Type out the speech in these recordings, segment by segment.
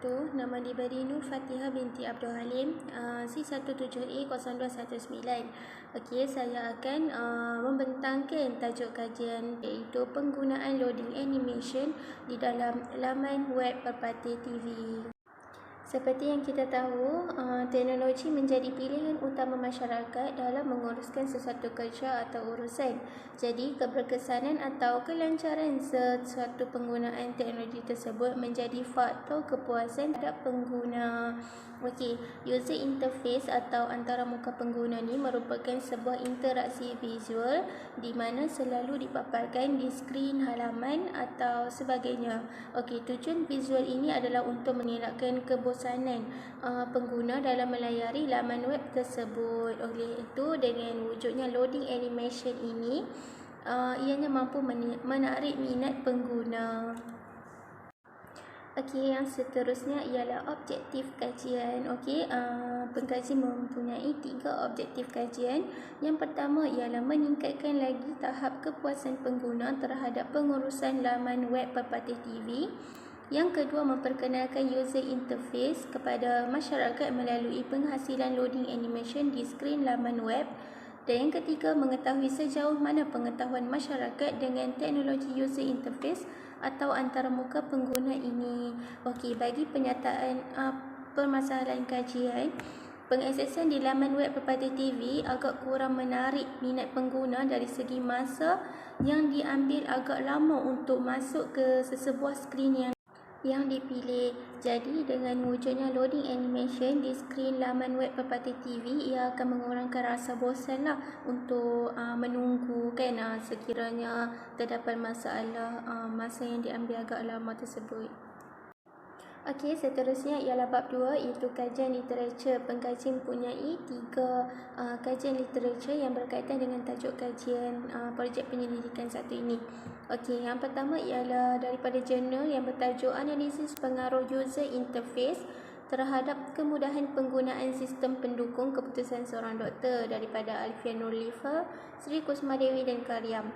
wabarakatuh. Nama diberi Nur Fatihah binti Abdul Halim, C17A0219. Okey, saya akan membentangkan tajuk kajian iaitu penggunaan loading animation di dalam laman web Perpati TV. Seperti yang kita tahu, teknologi menjadi pilihan utama masyarakat dalam menguruskan sesuatu kerja atau urusan. Jadi, keberkesanan atau kelancaran sesuatu penggunaan teknologi tersebut menjadi faktor kepuasan terhadap pengguna. Okey, user interface atau antaramuka pengguna ni merupakan sebuah interaksi visual di mana selalu dipaparkan di skrin halaman atau sebagainya. Okey, tujuan visual ini adalah untuk mengelakkan kebosanan pengguna dalam melayari laman web tersebut. Oleh itu, dengan wujudnya loading animation ini, ianya mampu menarik minat pengguna. Okey, yang seterusnya ialah objektif kajian. Okey, pengkaji mempunyai 3 objektif kajian. Yang pertama ialah meningkatkan lagi tahap kepuasan pengguna terhadap pengurusan laman web Perpati TV. Yang kedua, memperkenalkan user interface kepada masyarakat melalui penghasilan loading animation di skrin laman web. Dan yang ketiga, mengetahui sejauh mana pengetahuan masyarakat dengan teknologi user interface atau antaramuka pengguna ini. Okey, bagi penyataan permasalahan kajian, pengaksesan di laman web Perpati TV agak kurang menarik minat pengguna dari segi masa yang diambil agak lama untuk masuk ke sesebuah skrin yang dipilih. Jadi, dengan wujudnya loading animation di skrin laman web Perpati TV, ia akan mengurangkan rasa bosan untuk menunggu sekiranya terdapat masalah masa yang diambil agak lama tersebut. Okey, seterusnya ialah bab 2 iaitu kajian literatur. Pengkaji mempunyai 3 kajian literatur yang berkaitan dengan tajuk kajian projek penyelidikan satu ini. Okey, yang pertama ialah daripada jurnal yang bertajuk Analisis Pengaruh User Interface terhadap kemudahan penggunaan sistem pendukung keputusan seorang doktor daripada Alfian Nurlifa, Sri Kusmadewi dan Karyam.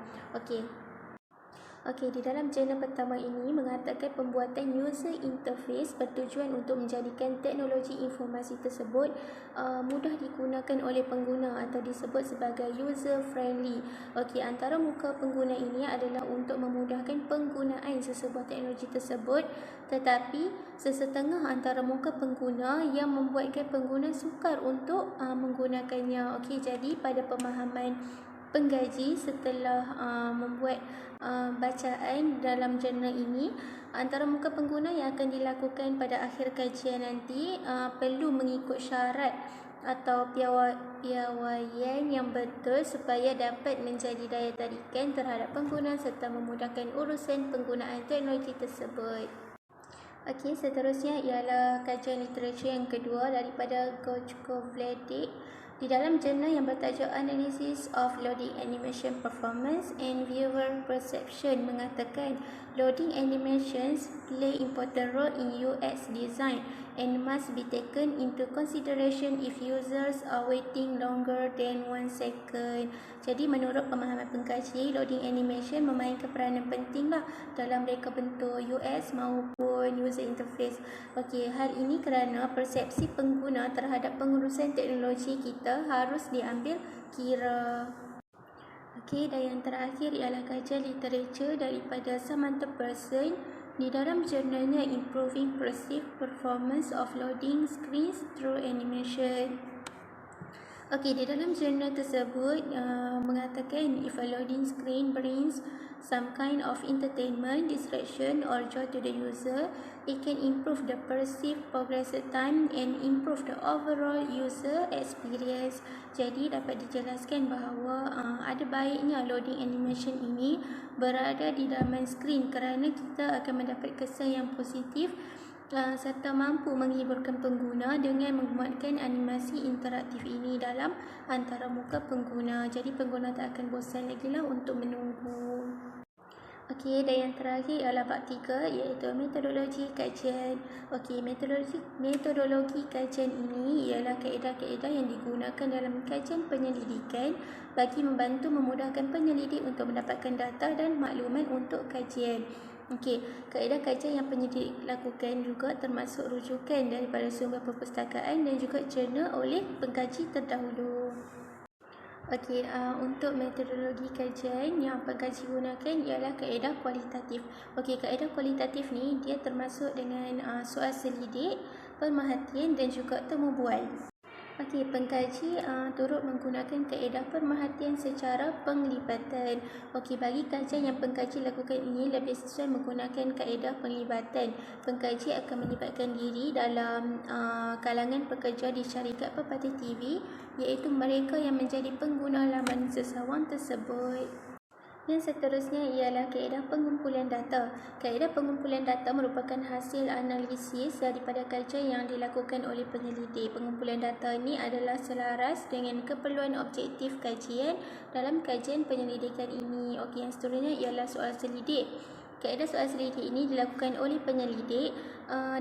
Okey, di dalam jurnal pertama ini mengatakan pembuatan user interface bertujuan untuk menjadikan teknologi informasi tersebut mudah digunakan oleh pengguna atau disebut sebagai user friendly. Okey, antara muka pengguna ini adalah untuk memudahkan penggunaan sesebuah teknologi tersebut, tetapi sesetengah antara muka pengguna yang membuatkan pengguna sukar untuk menggunakannya. Okey, jadi pada pemahaman pengkaji setelah membuat bacaan dalam jurnal ini, antara muka pengguna yang akan dilakukan pada akhir kajian nanti perlu mengikut syarat atau piawaian yang betul supaya dapat menjadi daya tarikan terhadap pengguna serta memudahkan urusan penggunaan teknologi tersebut. Okey, seterusnya ialah kajian literatur yang kedua daripada Gojkovledic. Di dalam jurnal yang bertajuk Analysis of Loading Animation Performance and Viewer Perception mengatakan loading animations play important role in UX design and must be taken into consideration if users are waiting longer than 1 second. Jadi menurut pemahaman pengkaji, loading animation memainkan peranan penting dalam reka bentuk UX maupun user interface. Okey, hal ini kerana persepsi pengguna terhadap pengurusan teknologi kita harus diambil kira. Okey, dan yang terakhir ialah kajian literatur daripada Samantha Person di dalam jurnalnya Improving Perceived Performance of Loading Screens Through Animation. Okey, di dalam jurnal tersebut mengatakan if a loading screen brings some kind of entertainment, distraction or joy to the user, it can improve the perceived progressive time and improve the overall user experience. Jadi dapat dijelaskan bahawa ada baiknya loading animation ini berada di dalam skrin kerana kita akan mendapat kesan yang positif serta mampu menghiburkan pengguna dengan memuatkan animasi interaktif ini dalam antara muka pengguna. Jadi pengguna tak akan bosan lagi untuk menunggu. Okey, dan yang terakhir ialah bab 3 iaitu metodologi kajian. Okey, metodologi kajian ini ialah kaedah-kaedah yang digunakan dalam kajian penyelidikan bagi membantu memudahkan penyelidik untuk mendapatkan data dan maklumat untuk kajian. Okey, kaedah kajian yang penyelidik lakukan juga termasuk rujukan daripada sumber perpustakaan dan juga cerna oleh pengkaji terdahulu. Okey, untuk metodologi kajian yang pengkaji gunakan ialah kaedah kualitatif. Okey, kaedah kualitatif ni dia termasuk dengan soal selidik, pemerhatian dan juga temu bual. Okey, pengkaji turut menggunakan kaedah pemerhatian secara penglibatan. Okey, bagi kajian yang pengkaji lakukan ini lebih sesuai menggunakan kaedah penglibatan. Pengkaji akan melibatkan diri dalam kalangan pekerja di syarikat pelbagai TV, iaitu mereka yang menjadi pengguna laman sesawang tersebut. Yang seterusnya ialah kaedah pengumpulan data. Kaedah pengumpulan data merupakan hasil analisis daripada kajian yang dilakukan oleh penyelidik. Pengumpulan data ini adalah selaras dengan keperluan objektif kajian dalam kajian penyelidikan ini. Okey, yang seterusnya ialah soal selidik. Kaedah soal selidik ini dilakukan oleh penyelidik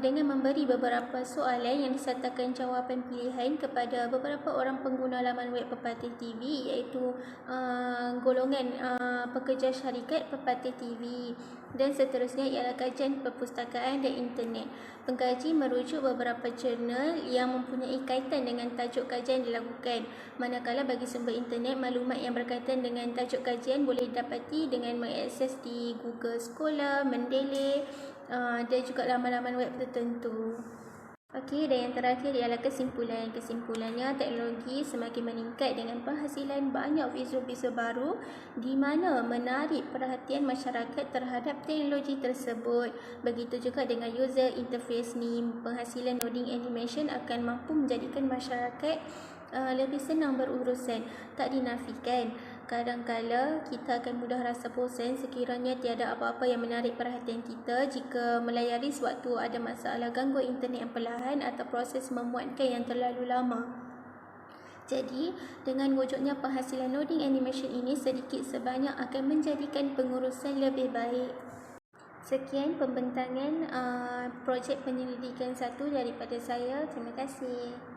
dengan memberi beberapa soalan yang disertakan jawapan pilihan kepada beberapa orang pengguna laman web Pepatih TV, iaitu golongan pekerja syarikat Pepatih TV. Dan seterusnya ialah kajian perpustakaan dan internet. Pengkaji merujuk beberapa jurnal yang mempunyai kaitan dengan tajuk kajian dilakukan. Manakala bagi sumber internet, maklumat yang berkaitan dengan tajuk kajian boleh didapati dengan mengakses di Google Scholar, Mendeley dan juga laman-laman web tertentu. Okey, dan yang terakhir ialah kesimpulan. Kesimpulannya, teknologi semakin meningkat dengan penghasilan banyak visual-visual baru di mana menarik perhatian masyarakat terhadap teknologi tersebut. Begitu juga dengan user interface ni, penghasilan loading animation akan mampu menjadikan masyarakat lebih senang berurusan. Tak dinafikan, kadang-kala kita akan mudah rasa bosan sekiranya tiada apa-apa yang menarik perhatian kita jika melayari sewaktu ada masalah gangguan internet yang perlahan atau proses memuatkan yang terlalu lama. Jadi, dengan wujudnya penghasilan loading animation ini sedikit sebanyak akan menjadikan pengurusan lebih baik. Sekian pembentangan projek penyelidikan 1 daripada saya. Terima kasih.